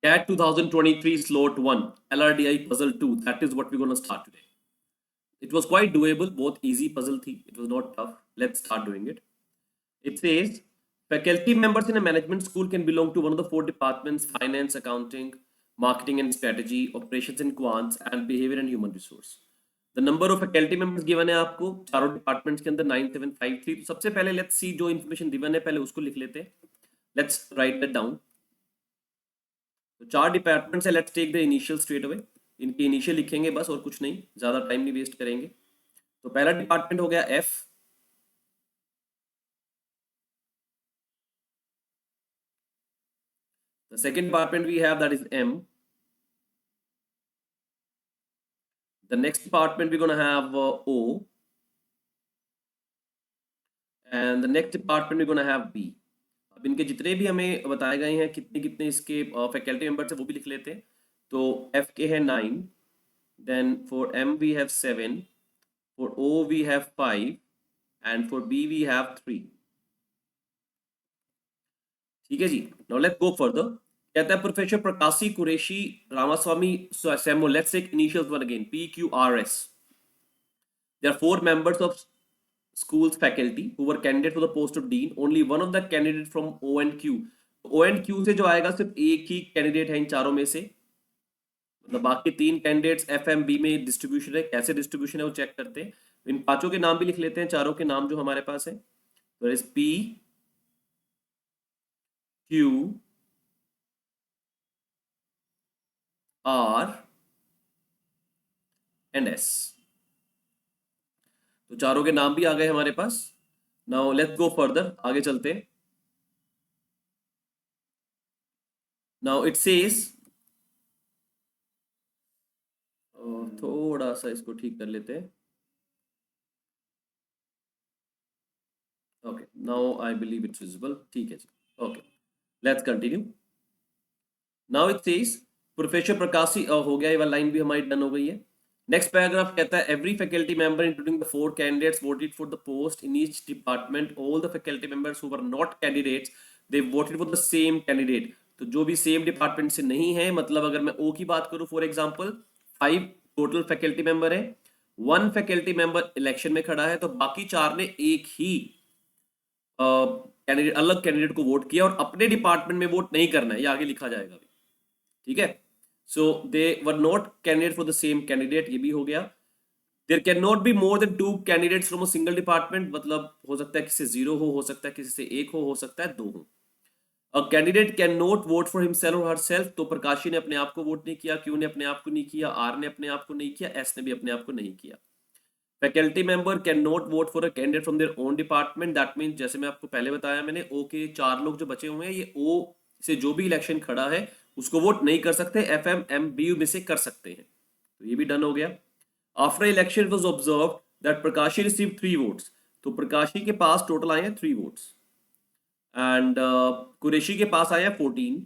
CAT 2023 slot 1 LRDI puzzle 2. That is what we're going to start today. It was quite doable, both easy puzzle thi. It was not tough. Let's start doing it. It says faculty members in a management school can belong to one of the 4 departments: finance, accounting, marketing and strategy, operations and quants, and behavior and human resource. The number of faculty members given है आपको चारों departments के अंदर 9753. तो सबसे पहले let's see जो information given है पहले उसको लिख लेते हैं. Let's write that down. तो 4 डिपार्टमेंट्स है. Let's take the initial straight away. इनके इनिशियल लिखेंगे बस और कुछ नहीं, ज्यादा टाइम नहीं वेस्ट करेंगे. तो पहला डिपार्टमेंट हो गया F. The second department we have, that is M. The next department we're going to have O. And the next department we're going to have B. अब इनके जितने भी हमें बताए गए हैं कितने कितने इसके फैकल्टी मेंबर्स है वो भी लिख लेते हैं. तो F के है 9. Then for M we have 7. For O we have 5. And for B we have 3. ठीक है जी. Now let's go further. कहता है professor Prakashi, Qureshi, Ramaswamy, Samuel. Let's take initials one again. PQRS. There are 4 members of school's faculty who were candidate for the post of dean. Only one of the candidate from O and Q. O and Q से जो आएगा सिर्फ एक ही candidate है इन चारों में से. मतलब बाकी 3 कैंडिडेट्स FMB में डिस्ट्रीब्यूशन है. कैसे डिस्ट्रीब्यूशन है वो चेक करते हैं. इन पांचों के नाम भी लिख लेते हैं, चारों के नाम जो हमारे पास है. तो is P, Q, R and S. तो चारों के नाम भी आ गए हमारे पास. Now let's go further. आगे चलते हैं. नाउ इट सेज, थोड़ा सा इसको ठीक कर लेते हैं. Okay, now I believe it's visible. ठीक है जी. Okay, let's continue. Now it says professor Prakashi. हो गया, ये वाला लाइन भी हमारी डन हो गई है. नेक्स्ट पैराग्राफ कहता है every faculty member including the 4 candidates voted for the post in each department. All the faculty members who were not candidates they voted for the same candidate. तो जो भी सेम डिपार्टमेंट से नहीं है, मतलब अगर मैं ओ की बात करूं for example 5 total faculty member है, 1 फैकल्टी मेंबर इलेक्शन में खड़ा है, तो बाकी 4 ने एक ही कैंडिडेट, अलग कैंडिडेट को वोट किया और अपने डिपार्टमेंट में वोट नहीं करना है. ये आगे लिखा जाएगा अभी. ठीक है. So they were not candidate for the same candidate. ये भी हो गया. There cannot be more than 2 candidates from a single department. मतलब हो सकता है किसी से 0 हो सकता है किसी से 1 हो सकता है 2 हो. A candidate cannot vote for himself or herself. तो प्रकाशी ने अपने आप को वोट नहीं किया, Q ने अपने आप को नहीं किया, R ने अपने आप को नहीं किया, S ने भी अपने आप को नहीं किया. Faculty member cannot vote for a candidate from their own department. That means जैसे मैं आपको पहले बताया मैंने, O के 4 लोग जो बचे हुए हैं, ये O से जो भी इलेक्शन खड़ा है उसको वोट नहीं कर सकते, FMMBU में से कर सकते हैं. तो ये भी डन हो गया. After election it was observed that Prakashi receive 3 votes. तो प्रकाशी के पास टोटल आए हैं 3 वोट्स एंड कुरैशी के पास आया 14.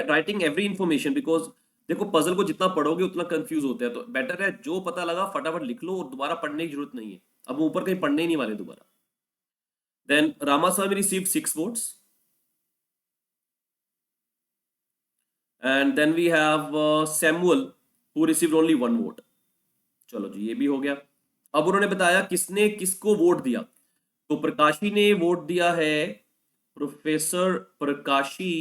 राइटिंग एवरी इंफॉर्मेशन बिकॉज देखो पजल को जितना पढ़ोगे उतना कंफ्यूज होते हैं, तो बेटर है जो पता लगा फटाफट लिख लो और दोबारा पढ़ने की जरूरत नहीं है. अब ऊपर कहीं पढ़ने ही नहीं वाले दोबारा. Then Ramaswamy receive 6 votes. And then we have Samuel who received only 1 vote. चलो जी, ये भी हो गया. अब उन्होंने बताया किसने किसको वोट दिया. तो प्रकाशी ने वोट दिया है professor Prakashi,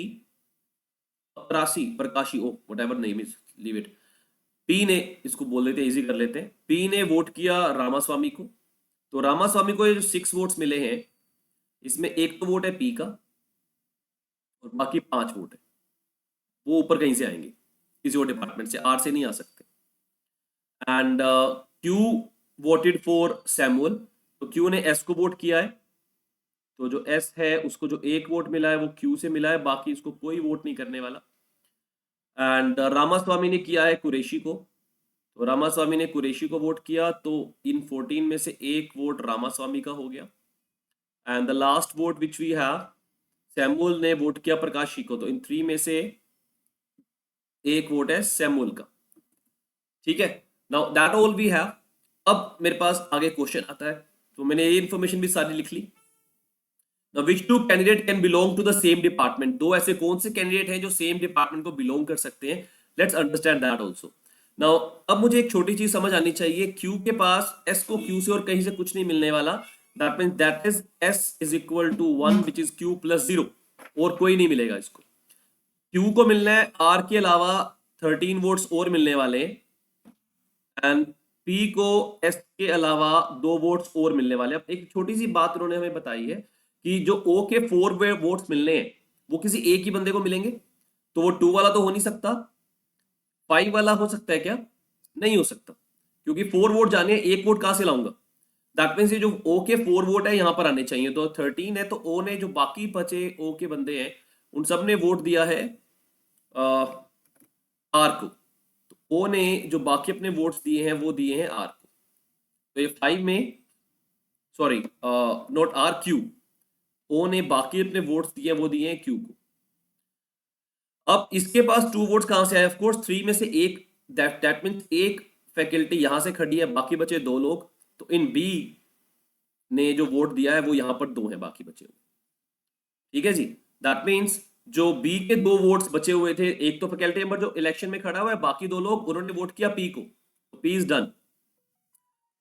Prakashi or whatever name is, leave it. P ने, इसको बोल देते हैं, इजी कर लेते हैं. पी ने वोट किया रामास्वामी को. तो रामास्वामी को ये जो 6 वोट्स मिले हैं, इसमें एक तो वोट है पी का और बाकी 5 वोट है वो ऊपर कहीं से आएंगे, किसी और डिपार्टमेंट से, आर से नहीं आ सकते. And Q voted for Samuel. तो क्यू ने एस को वोट किया है. तो जो एस है उसको जो 1 वोट मिला है वो क्यू से मिला है, बाकी इसको कोई वोट नहीं करने वाला. एंड रामास्वामी ने किया है कुरैशी को. तो रामास्वामी ने कुरैशी को वोट किया, तो इन 14 में से 1 वोट रामास्वामी का हो गया. And the last vote which we have, Samuel ने वोट किया प्रकाशी को. तो इन 3 में से 1 वोट है सैमुअल का. ठीक है. Now that all we have. अब मेरे पास आगे क्वेश्चन आता है, तो मैंने ये इंफॉर्मेशन भी सारी लिख ली. Now, which two candidate can belong to the same department? दो ऐसे कौन से कैंडिडेट हैं जो सेम डिपार्टमेंट को बिलोंग कर सकते हैं? Let's understand that also. Now अब मुझे एक छोटी चीज समझ आनी चाहिए. Q के पास S को Q से और कहीं से कुछ नहीं मिलने वाला. That means that is S is equal to 1 which is Q plus 0. और कोई नहीं मिलेगा इसको. Q को मिलना है R के अलावा 13 वोट्स और मिलने वाले हैं. एंड P को S के अलावा 2 वोट्स और मिलने वाले. अब एक छोटी सी बात उन्होंने हमें बताई है कि जो O के 4 वोट्स मिलने हैं वो किसी एक ही बंदे को मिलेंगे. तो वो 2 वाला तो हो नहीं सकता. 5 वाला हो सकता है क्या? नहीं हो सकता, क्योंकि 4 वोट जाने हैं, एक वोट कहां से लाऊंगा? दैट मीन्स ये जो O के 4 वोट है यहां पर आने चाहिए. तो 13 है तो O ने जो बाकी बचे O के बंदे हैं उन सब ने वोट दिया है R को. तो O ने जो बाकी अपने वोट्स दिए हैं वो दिए हैं R को. तो ये 5 में sorry not R, Q. O ने बाकी अपने वोट्स दिए वो दिए हैं Q को. अब इसके पास 2 वोट्स कहां से आए? ऑफ कोर्स 3 में से एक. दैट मींस एक फैकल्टी यहां से खड़ी है, बाकी बचे 2 लोग. तो इन B ने जो वोट दिया है वो यहां पर 2 है बाकी बचे हुए. ठीक है जी. दैट मींस जो B के 2 वोट्स बचे हुए थे, एक तो फैकल्टी मेंबर जो इलेक्शन में खड़ा हुआ है, बाकी 2 लोग उन्होंने वोट किया P को. तो P इज डन.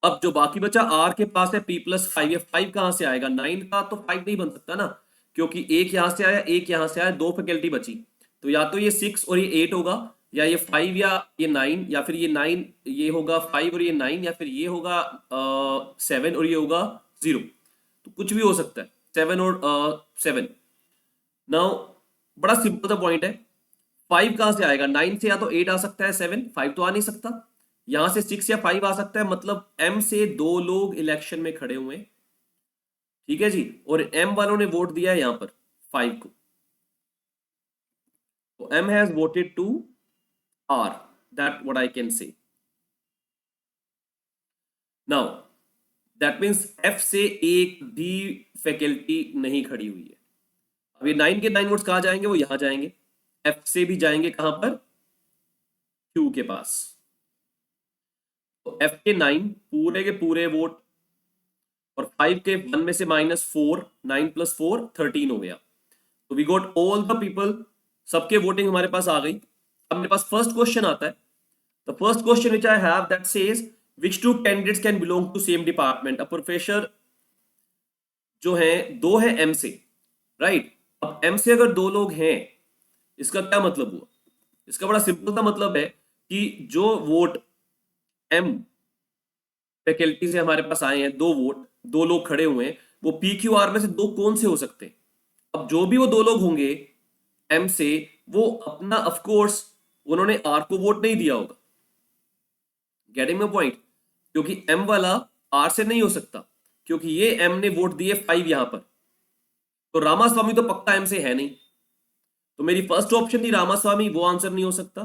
अब जो बाकी बचा R के पास है P प्लस 5. ये 5 कहां से आएगा? 9 का तो 5 नहीं बन सकता ना, क्योंकि एक यहां से आया एक यहां से आया, 2 फैकल्टी बची. तो या तो ये 6 और ये 8 होगा, या ये 5 या ये 9, या फिर ये 9 ये होगा 5 और ये 9, या फिर ये होगा 7 और ये होगा 0. तो कुछ भी हो सकता है 7 और 7. नाउ बड़ा सिंपल सा पॉइंट है. 5 कहां से आएगा? 9 से या तो 8 आ सकता है, 7 5 तो आ नहीं सकता. यहां से 6 या 5 आ सकता है, मतलब M से 2 लोग इलेक्शन में खड़े हुए. ठीक है जी. और M वालों ने वोट दिया है यहां पर 5 को. तो M has voted to R. That what I can say. Now that means F से एक भी फैकल्टी नहीं खड़ी हुई है. अब ये 9 के 9 वोट्स कहां जाएंगे? वो यहां जाएंगे. F से भी जाएंगे कहां पर? Q के पास. तो F के 9 पूरे के पूरे वोट, और 5 के 1 में से -4, 9 प्लस 4 13 हो गया. तो we got all the people. सबके वोटिंग हमारे पास आ गई. अब मेरे पास फर्स्ट क्वेश्चन आता है. The first question which I have that says which two candidates can belong to same department. A professor जो है 2 है M से, राइट. अब M से अगर 2 लोग हैं, इसका क्या मतलब हुआ? इसका बड़ा सिंपल सा मतलब है कि जो वोट M फैकल्टी से हमारे पास आए हैं, 2 वोट, 2 लोग खड़े हुए हैं, वो PQR में से 2 कौन से हो सकते हैं? अब जो भी वो 2 लोग होंगे M से, वो अपना ऑफ कोर्स उन्होंने R को वोट नहीं दिया होगा. Getting my point? क्योंकि M वाला R से नहीं हो सकता, क्योंकि ये M ने वोट दिए 5 यहां पर. तो रामास्वामी तो पक्का M से है नहीं. तो मेरी फर्स्ट ऑप्शन थी रामास्वामी, वो आंसर नहीं हो सकता.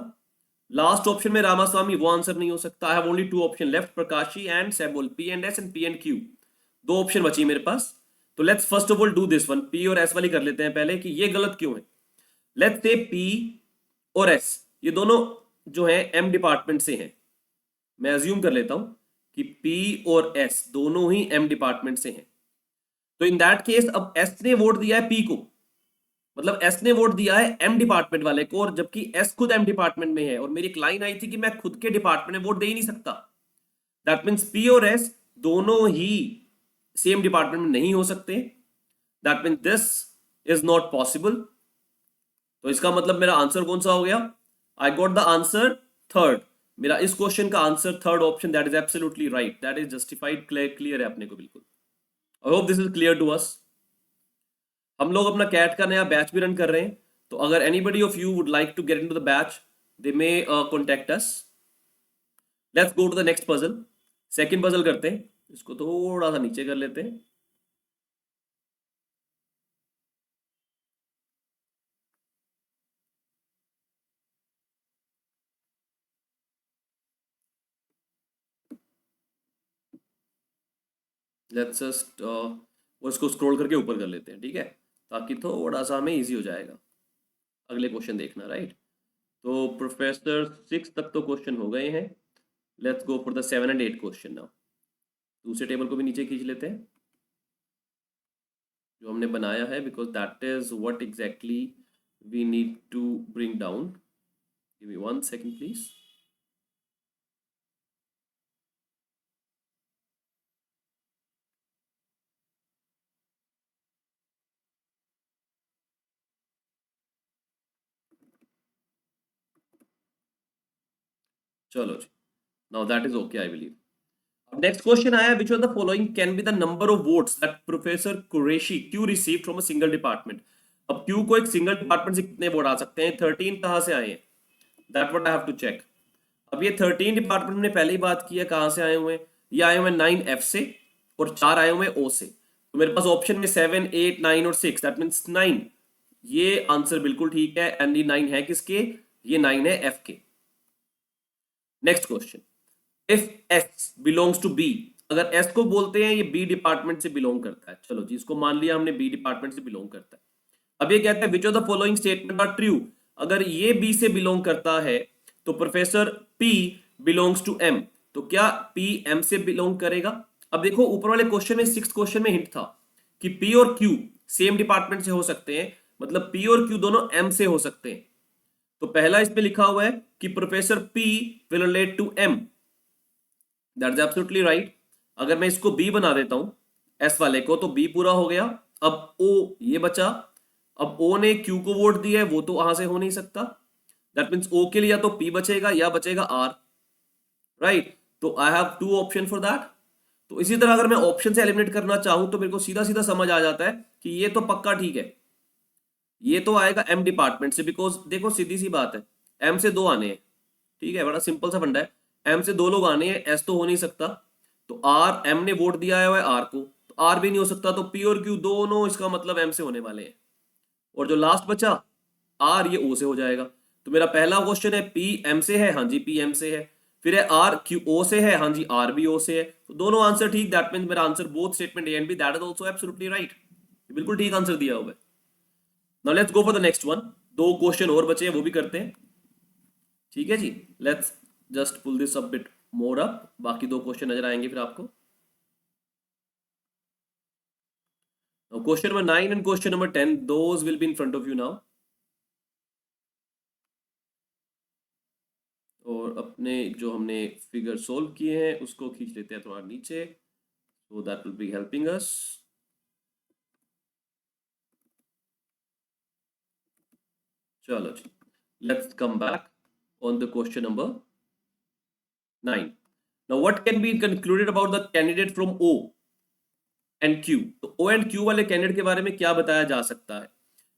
लास्ट ऑप्शन में रामास्वामी, वो आंसर नहीं हो सकता. I have only 2 option left, Prakashi and Samuel. P and S and P and Q. 2 option बची मेरे पास. तो let's first of all do this one. P और S वाली कर लेते हैं पहले कि ये गलत क्यों है. लेट्स से P और S ये दोनों जो है M डिपार्टमेंट से हैं. मैं अज्यूम कर लेता हूं कि P और S दोनों ही M डिपार्टमेंट से हैं. तो इन दैट केस अब S ने वोट दिया है P को, मतलब S ने वोट दिया है M डिपार्टमेंट वाले को, और जबकि S खुद M डिपार्टमेंट में है. और मेरी एक लाइन आई थी कि मैं खुद के डिपार्टमेंट में वोट दे ही नहीं सकता. दैट मीन्स P और S दोनों ही सेम डिपार्टमेंट में नहीं हो सकते. That means this is not possible. तो इसका मतलब मेरा आंसर कौन सा हो गया? I got the answer third. मेरा इस क्वेश्चन का answer third option, that is absolutely right. That is justified. Clear है अपने को बिल्कुल. I hope this is clear to us. हम लोग अपना कैट का नया बैच भी रन कर रहे हैं. तो अगर anybody of you would like to get into the batch, they may contact us. Let's go to the next puzzle. Second puzzle करते हैं. इसको थोड़ा सा नीचे कर लेते हैं. लेट्स जस्ट उसको स्क्रॉल करके ऊपर कर लेते हैं, ठीक है, ताकि थोड़ा सा हमें इजी हो जाएगा अगले क्वेश्चन देखना, राइट. तो प्रोफेसर 6 तक तो क्वेश्चन हो गए हैं. Let's go for the 7 and 8 question now. दूसरे टेबल को भी नीचे खींच लेते हैं. जो हमने बनाया है, because that is what exactly we need to bring down. Give me 1 second please. चलो जी, now that is okay I believe. Next question आया, which of the following can be the number of votes that professor Qureshi Q receive from a single department. अब Q को एक single department से कितने vote आ सकते हैं? 13 कहां से आए हैं? That what I have to check. अब ये 13 डिपार्टमेंट ने पहले ही बात की है कहां से आए हुए हैं. ये आए हुए 9F से और 4 आए हुए O से. तो मेरे पास ऑप्शन में 7, 8, 9 और 6, दैट मीन्स 9. ये आंसर बिल्कुल ठीक है. एंड ये 9 है किसके? ये 9 है F के. Next question, if S belongs to B. अगर S को बोलते हैं ये B डिपार्टमेंट से बिलोंग करता है. चलो जी, इसको मान लिया हमने B डिपार्टमेंट से बिलोंग करता है. अब ये कहता है which of the following statement are true. अगर ये B से बिलोंग करता है तो professor P belongs to M. तो क्या P M से बिलोंग करेगा? अब देखो ऊपर वाले क्वेश्चन में, 6th क्वेश्चन में हिंट था कि P और Q सेम डिपार्टमेंट से हो सकते हैं, मतलब P और Q दोनों M से हो सकते हैं. तो पहला इसमें लिखा हुआ है कि professor P will relate to M. That is absolutely right. अगर मैं इसको B बना देता हूं S वाले को, तो B पूरा हो गया. अब O ये बचा. अब O ने Q को वोट दिया है, वो तो वहां से हो नहीं सकता. दैट मीन्स O के लिए या तो P बचेगा या बचेगा R. राइट. तो I have 2 option for that. तो इसी तरह अगर मैं ऑप्शन से एलिमिनेट करना चाहूं तो मेरे को सीधा सीधा समझ आ जाता है कि ये तो पक्का ठीक है, ये तो आएगा M डिपार्टमेंट से. बिकॉज देखो सीधी सी बात है, M से 2 आने हैं. ठीक है, बड़ा सिंपल सा फंडा है. M से 2 लोग आने हैं, S तो हो नहीं सकता. तो R, M ने वोट दिया है R को, तो R भी नहीं हो सकता. तो P और Q दोनों इसका मतलब M से होने वाले हैं. और जो लास्ट बचा R, ये O से हो जाएगा. तो मेरा पहला क्वेश्चन है P M से है, हाँ जी P M से है. फिर है R Q O से है, हाँ जी R भी O से है. तो दोनों आंसर ठीक. दैट मींस मेरा answer both statement A and B, that is also absolutely right. बिल्कुल ठीक आंसर दिया हुआ है. Now let's go for the next one. 2 question और बचे हैं, वो भी करते हैं. ठीक है जी, let's just pull this up bit more up. बाकी 2 क्वेश्चन नजर आएंगे फिर आपको. Question number 9 and question number 10, those will be in front of you now. और अपने जो हमने फिगर सोल्व किए हैं उसको खींच लेते हैं थोड़ा नीचे, so that will be helping us. चलो जी, let's come back on the question number 9. Now what can be concluded about the candidate from O and Q? तो O and Q वाले कैंडिडेट के बारे में क्या बताया जा सकता है?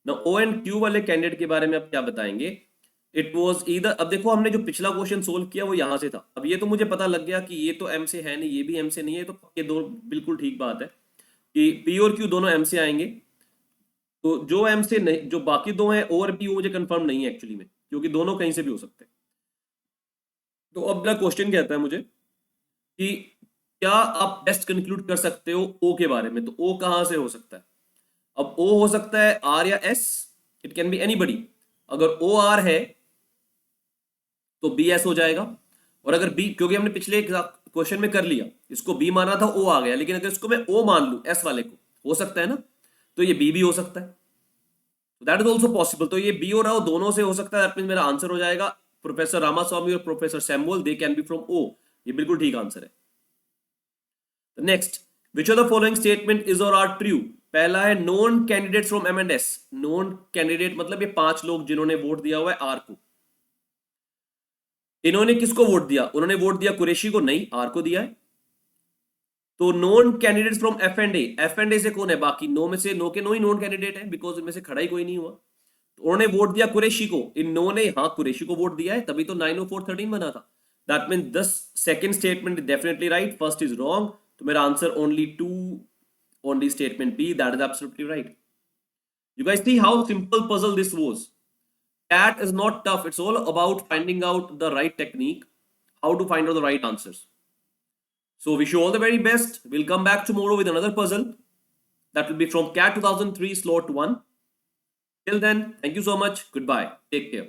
Now O and Q वाले कैंडिडेट के बारे में आप क्या बताएंगे? It was either. अब देखो हमने जो पिछला क्वेश्चन सोल्व किया वो यहां से था. अब ये तो मुझे पता लग गया कि ये तो M से है नहीं, ये भी M से नहीं है. तो ये दो बिल्कुल ठीक बात है कि P और Q दोनों M से आएंगे. तो जो M से नहीं, जो बाकी दो हैं O और P, वो मुझे कंफर्म नहीं है एक्चुअली में, क्योंकि दोनों कहीं से भी हो सकते हैं. तो अब अगला क्वेश्चन कहता है मुझे कि क्या आप बेस्ट कंक्लूड कर सकते हो O के बारे में. तो O कहां से हो सकता है? अब O हो सकता है R या S. It can be anybody. अगर O R है तो बी एस हो जाएगा. और अगर बी, क्योंकि हमने पिछले क्वेश्चन में कर लिया, इसको बी माना था, ओ आ गया. लेकिन अगर इसको मैं ओ मान लूं एस वाले को, हो सकता है ना, तो ये बी भी हो सकता है. That is also possible. तो ये बी और ओ दोनों से हो सकता है. दैट मींस मेरा आंसर हो जाएगा प्रोफेसर रामास्वामी और professor Samuel, they can be from O. ये बिल्कुल ठीक आंसर है. Next, which of the following statement is और आर ट्रू. पहला है non candidate from M and S. Non candidate मतलब ये 5 लोग जिन्होंने वोट दिया हुआ है आर को. इन्होंने किसको वोट दिया? उन्होंने वोट दिया कुरैशी को, नहीं आर को दिया है. तो non candidate from F and A. F and A से कौन है? बाकी 9 में से 9 के 9 ही नॉन कैंडिडेट है, बिकॉज इनमें से खड़ा ही कोई नहीं हुआ. तो उन्होंने वोट दिया कुरैशी को. इन 9 ने हाँ कुरैशी को वोट दिया है, तभी तो 9 और 4 13 बना था. That mean the second statement is definitely right, first is wrong. तो मेरा answer only 2, only statement B, that is absolutely right. You guys see how simple puzzle this was. That is not tough. It's all about finding out the right technique, how to find out the right answers. So wish you all the very best. We'll come back tomorrow with another puzzle. That will be from CAT 2003 slot 1. Till then, thank you so much. Goodbye. Take care.